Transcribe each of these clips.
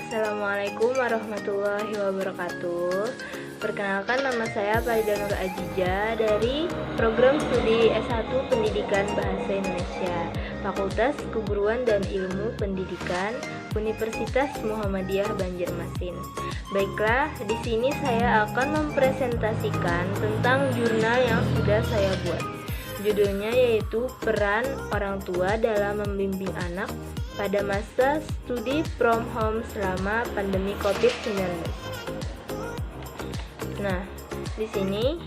Assalamualaikum warahmatullahi wabarakatuh. Perkenalkan, nama saya Farida Nur Ajija dari Program Studi S1 Pendidikan Bahasa Indonesia, Fakultas Keguruan dan Ilmu Pendidikan, Universitas Muhammadiyah Banjarmasin. Baiklah, di sini saya akan mempresentasikan tentang jurnal yang sudah saya buat. Judulnya yaitu Peran Orang Tua dalam Membimbing Anak pada masa studi from home selama pandemi COVID-19. Nah, di sini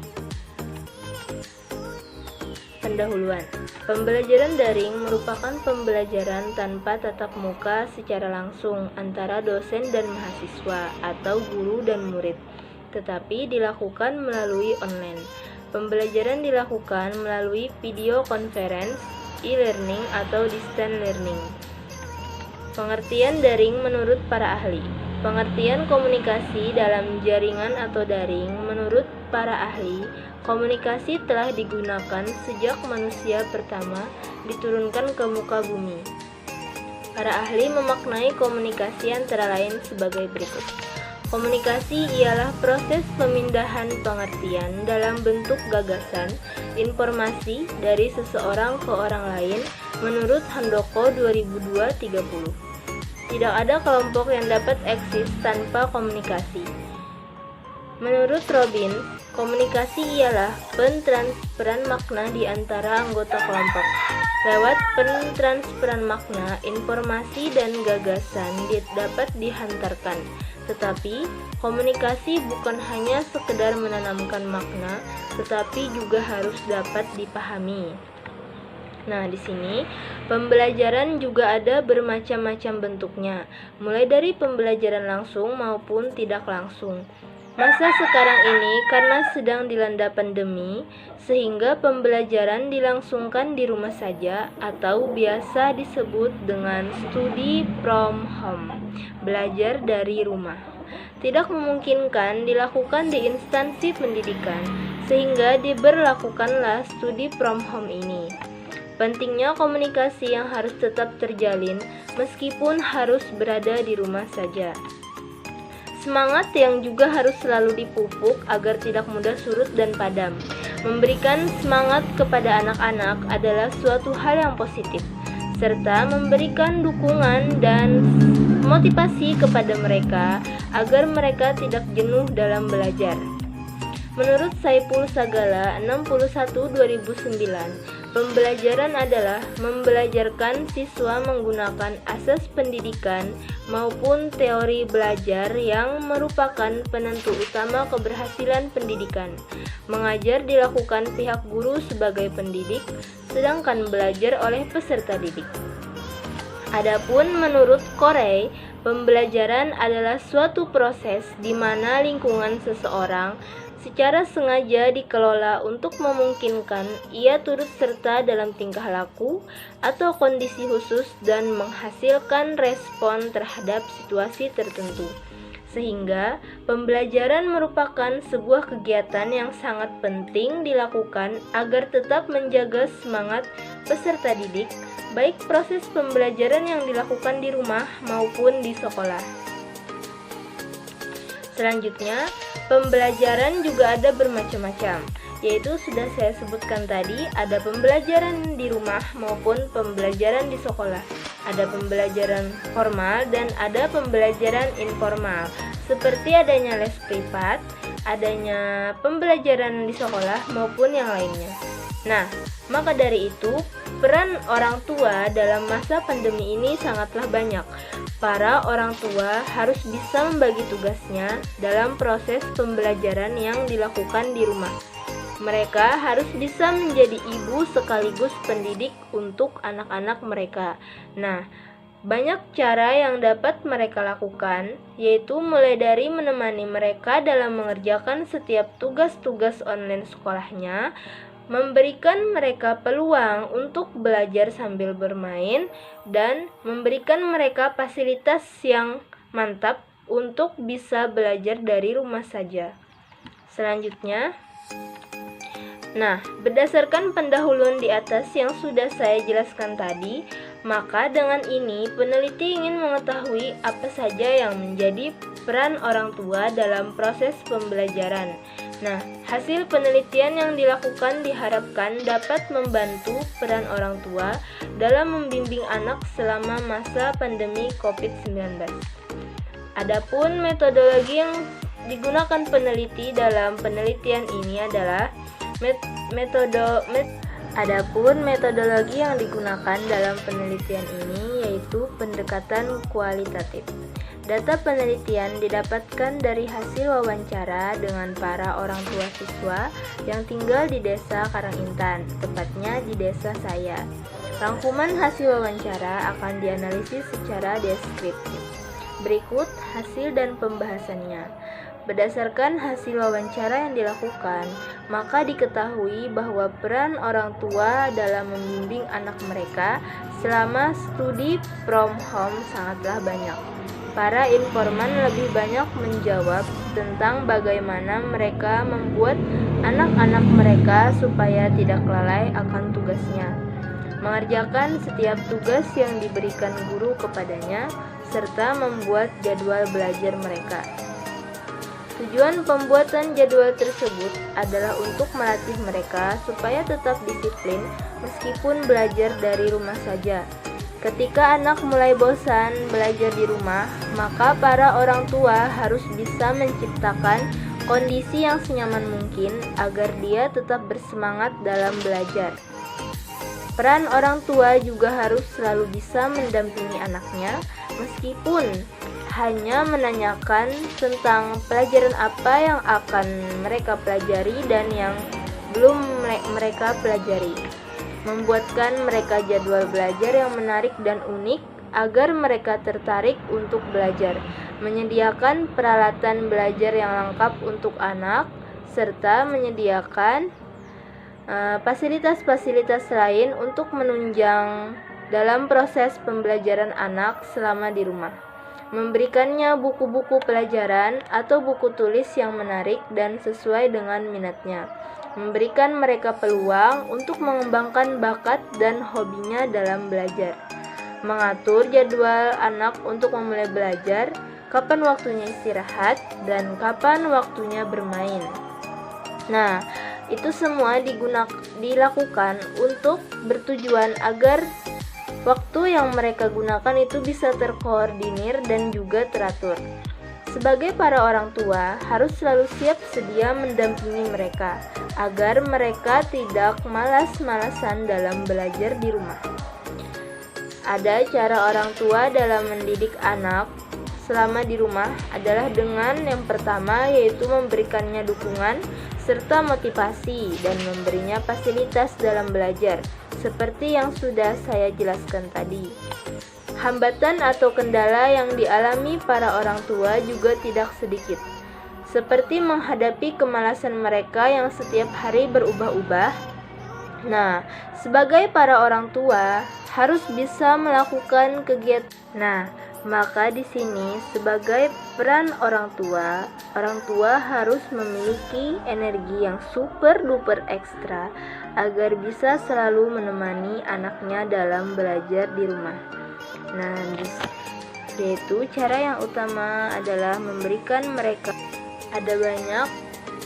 pendahuluan. Pembelajaran daring merupakan pembelajaran tanpa tatap muka secara langsung antara dosen dan mahasiswa atau guru dan murid, tetapi dilakukan melalui online. Pembelajaran dilakukan melalui video conference, e-learning atau distance learning. Pengertian daring menurut para ahli. Pengertian komunikasi dalam jaringan atau daring menurut para ahli, komunikasi telah digunakan sejak manusia pertama diturunkan ke muka bumi. Para ahli memaknai komunikasi antara lain sebagai berikut. Komunikasi ialah proses pemindahan pengertian dalam bentuk gagasan, informasi dari seseorang ke orang lain menurut Handoko 2002-30. Tidak ada kelompok yang dapat eksis tanpa komunikasi. Menurut Robin, komunikasi ialah pentransferan makna di antara anggota kelompok. Lewat pentransferan makna, informasi dan gagasan dapat dihantarkan. Tetapi, komunikasi bukan hanya sekedar menanamkan makna, tetapi juga harus dapat dipahami. Nah, di sini pembelajaran juga ada bermacam-macam bentuknya, mulai dari pembelajaran langsung maupun tidak langsung. Masa sekarang ini karena sedang dilanda pandemi, sehingga pembelajaran dilangsungkan di rumah saja atau biasa disebut dengan studi from home, belajar dari rumah. Tidak memungkinkan dilakukan di instansi pendidikan, sehingga diberlakukanlah studi from home ini. Pentingnya komunikasi yang harus tetap terjalin meskipun harus berada di rumah saja. Semangat yang juga harus selalu dipupuk agar tidak mudah surut dan padam. Memberikan semangat kepada anak-anak adalah suatu hal yang positif, serta memberikan dukungan dan motivasi kepada mereka agar mereka tidak jenuh dalam belajar. Menurut Saiful Sagala 61/2009, pembelajaran adalah membelajarkan siswa menggunakan asas pendidikan maupun teori belajar yang merupakan penentu utama keberhasilan pendidikan. Mengajar dilakukan pihak guru sebagai pendidik, sedangkan belajar oleh peserta didik. Adapun menurut Corey, pembelajaran adalah suatu proses di mana lingkungan seseorang secara sengaja dikelola untuk memungkinkan ia turut serta dalam tingkah laku atau kondisi khusus dan menghasilkan respon terhadap situasi tertentu. Sehingga pembelajaran merupakan sebuah kegiatan yang sangat penting dilakukan agar tetap menjaga semangat peserta didik, baik proses pembelajaran yang dilakukan di rumah maupun di sekolah. Selanjutnya, pembelajaran juga ada bermacam-macam, yaitu sudah saya sebutkan tadi, ada pembelajaran di rumah maupun pembelajaran di sekolah. Ada pembelajaran formal dan ada pembelajaran informal, seperti adanya les privat, adanya pembelajaran di sekolah maupun yang lainnya. Nah, maka dari itu, peran orang tua dalam masa pandemi ini sangatlah banyak. Para orang tua harus bisa membagi tugasnya dalam proses pembelajaran yang dilakukan di rumah. Mereka harus bisa menjadi ibu sekaligus pendidik untuk anak-anak mereka. Nah, banyak cara yang dapat mereka lakukan, yaitu mulai dari menemani mereka dalam mengerjakan setiap tugas-tugas online sekolahnya, memberikan mereka peluang untuk belajar sambil bermain, dan memberikan mereka fasilitas yang mantap untuk bisa belajar dari rumah saja. Selanjutnya, Nah, berdasarkan pendahuluan di atas yang sudah saya jelaskan tadi, maka dengan ini peneliti ingin mengetahui apa saja yang menjadi peran orang tua dalam proses pembelajaran. Nah, hasil penelitian yang dilakukan diharapkan dapat membantu peran orang tua dalam membimbing anak selama masa pandemi COVID-19. Adapun metodologi yang digunakan peneliti dalam penelitian ini adalah metodologi yang digunakan dalam penelitian ini yaitu pendekatan kualitatif. Data penelitian didapatkan dari hasil wawancara dengan para orang tua siswa yang tinggal di Desa Karangintan, tepatnya di desa saya. Rangkuman hasil wawancara akan dianalisis secara deskriptif. Berikut hasil dan pembahasannya. Berdasarkan hasil wawancara yang dilakukan, maka diketahui bahwa peran orang tua dalam membimbing anak mereka selama studi from home sangatlah banyak. Para informan lebih banyak menjawab tentang bagaimana mereka membuat anak-anak mereka supaya tidak lalai akan tugasnya, mengerjakan setiap tugas yang diberikan guru kepadanya, serta membuat jadwal belajar mereka. Tujuan pembuatan jadwal tersebut adalah untuk melatih mereka supaya tetap disiplin meskipun belajar dari rumah saja. Ketika anak mulai bosan belajar di rumah, maka para orang tua harus bisa menciptakan kondisi yang senyaman mungkin agar dia tetap bersemangat dalam belajar. Peran orang tua juga harus selalu bisa mendampingi anaknya meskipun hanya menanyakan tentang pelajaran apa yang akan mereka pelajari dan yang belum mereka pelajari. Membuatkan mereka jadwal belajar yang menarik dan unik agar mereka tertarik untuk belajar. Menyediakan peralatan belajar yang lengkap untuk anak, serta menyediakan fasilitas-fasilitas lain untuk menunjang dalam proses pembelajaran anak selama di rumah. Memberikannya buku-buku pelajaran atau buku tulis yang menarik dan sesuai dengan minatnya. Memberikan mereka peluang untuk mengembangkan bakat dan hobinya dalam belajar. Mengatur jadwal anak untuk memulai belajar, kapan waktunya istirahat, dan kapan waktunya bermain. Nah, itu semua dilakukan untuk bertujuan agar waktu yang mereka gunakan itu bisa terkoordinir dan juga teratur. Sebagai para orang tua, harus selalu siap sedia mendampingi mereka, agar mereka tidak malas-malasan dalam belajar di rumah. Ada cara orang tua dalam mendidik anak selama di rumah adalah dengan yang pertama yaitu memberikannya dukungan serta motivasi dan memberinya fasilitas dalam belajar, seperti yang sudah saya jelaskan tadi. Hambatan atau kendala yang dialami para orang tua juga tidak sedikit, seperti menghadapi kemalasan mereka yang setiap hari berubah-ubah. Nah, sebagai para orang tua harus bisa melakukan kegiatan. Nah, maka di sini sebagai peran orang tua harus memiliki energi yang super duper ekstra agar bisa selalu menemani anaknya dalam belajar di rumah. Nah, yaitu cara yang utama adalah memberikan mereka. Ada banyak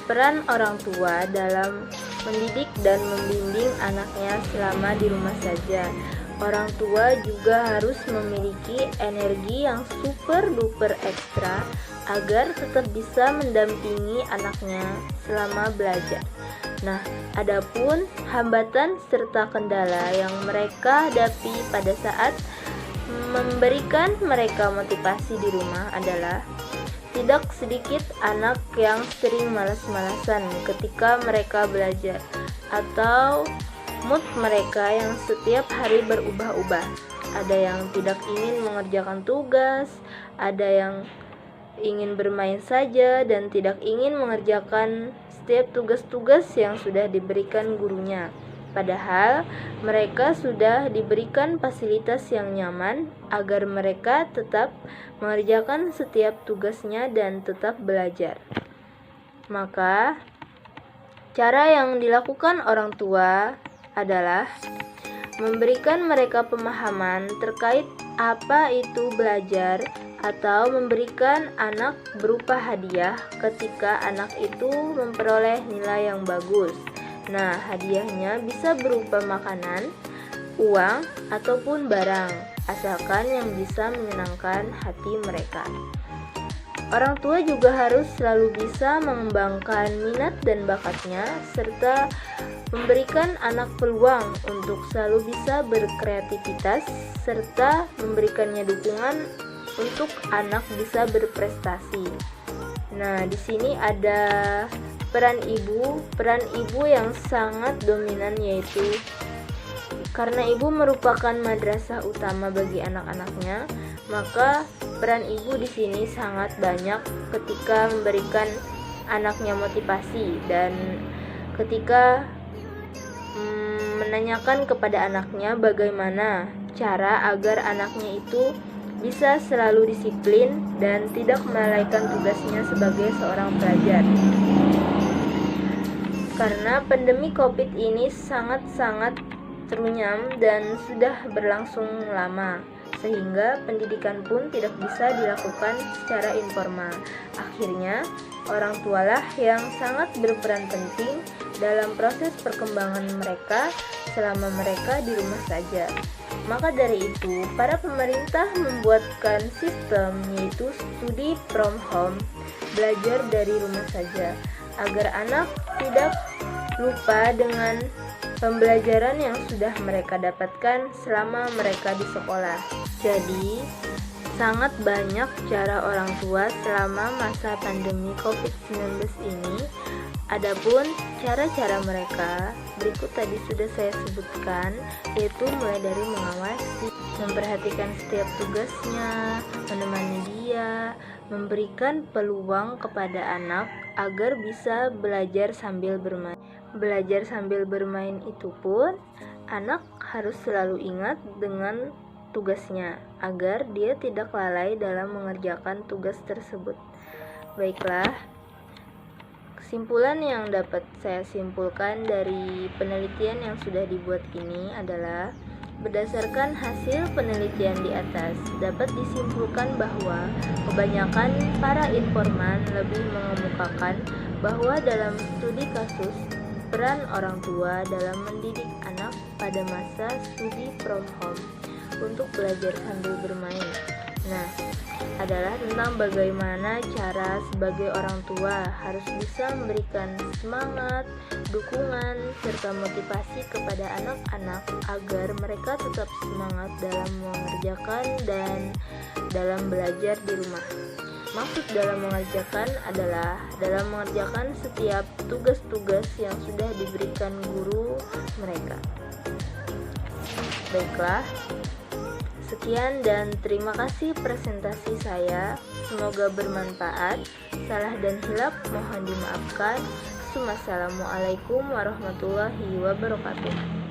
peran orang tua dalam mendidik dan membimbing anaknya selama di rumah saja. Orang tua juga harus memiliki energi yang super duper ekstra agar tetap bisa mendampingi anaknya selama belajar. Nah, adapun hambatan serta kendala yang mereka hadapi pada saat memberikan mereka motivasi di rumah adalah tidak sedikit anak yang sering malas-malasan ketika mereka belajar, atau mood mereka yang setiap hari berubah-ubah. Ada yang tidak ingin mengerjakan tugas, ada yang ingin bermain saja dan tidak ingin mengerjakan setiap tugas-tugas yang sudah diberikan gurunya. Padahal mereka sudah diberikan fasilitas yang nyaman agar mereka tetap mengerjakan setiap tugasnya dan tetap belajar. Maka Cara yang dilakukan orang tua adalah memberikan mereka pemahaman terkait apa itu belajar atau memberikan anak berupa hadiah ketika anak itu memperoleh nilai yang bagus. Nah, hadiahnya bisa berupa makanan, uang, ataupun barang, asalkan yang bisa menyenangkan hati mereka. Orang tua juga harus selalu bisa mengembangkan minat dan bakatnya, serta memberikan anak peluang untuk selalu bisa berkreativitas, serta memberikannya dukungan untuk anak bisa berprestasi. Nah, di sini ada peran ibu yang sangat dominan, yaitu karena ibu merupakan madrasah utama bagi anak-anaknya, maka peran ibu di sini sangat banyak ketika memberikan anaknya motivasi dan ketika menanyakan kepada anaknya bagaimana cara agar anaknya itu bisa selalu disiplin dan tidak melalaikan tugasnya sebagai seorang pelajar. Karena pandemi COVID ini sangat-sangat terunyam dan sudah berlangsung lama, sehingga pendidikan pun tidak bisa dilakukan secara informal. Akhirnya, orang tualah yang sangat berperan penting dalam proses perkembangan mereka selama mereka di rumah saja. Maka dari itu, para pemerintah membuatkan sistem yaitu studi from home, belajar dari rumah saja, agar anak tidak lupa dengan pembelajaran yang sudah mereka dapatkan selama mereka di sekolah. Jadi, sangat banyak cara orang tua selama masa pandemi COVID-19 ini. Adapun cara-cara mereka berikut tadi sudah saya sebutkan, yaitu mulai dari mengawasi, memperhatikan setiap tugasnya, menemani dia, memberikan peluang kepada anak agar bisa belajar sambil bermain. Belajar sambil bermain itu pun anak harus selalu ingat dengan tugasnya agar dia tidak lalai dalam mengerjakan tugas tersebut. Baiklah, kesimpulan yang dapat saya simpulkan dari penelitian yang sudah dibuat ini adalah berdasarkan hasil penelitian di atas, dapat disimpulkan bahwa kebanyakan para informan lebih mengemukakan bahwa dalam studi kasus peran orang tua dalam mendidik anak pada masa studi from home untuk belajar sambil bermain. Nah, adalah tentang bagaimana cara sebagai orang tua harus bisa memberikan semangat, dukungan, serta motivasi kepada anak-anak agar mereka tetap semangat dalam mengerjakan dan dalam belajar di rumah. Maksud dalam mengerjakan adalah dalam mengerjakan setiap tugas-tugas yang sudah diberikan guru mereka. Baiklah, sekian dan terima kasih presentasi saya. Semoga bermanfaat. Salah dan hilaf mohon dimaafkan. Wassalamualaikum warahmatullahi wabarakatuh.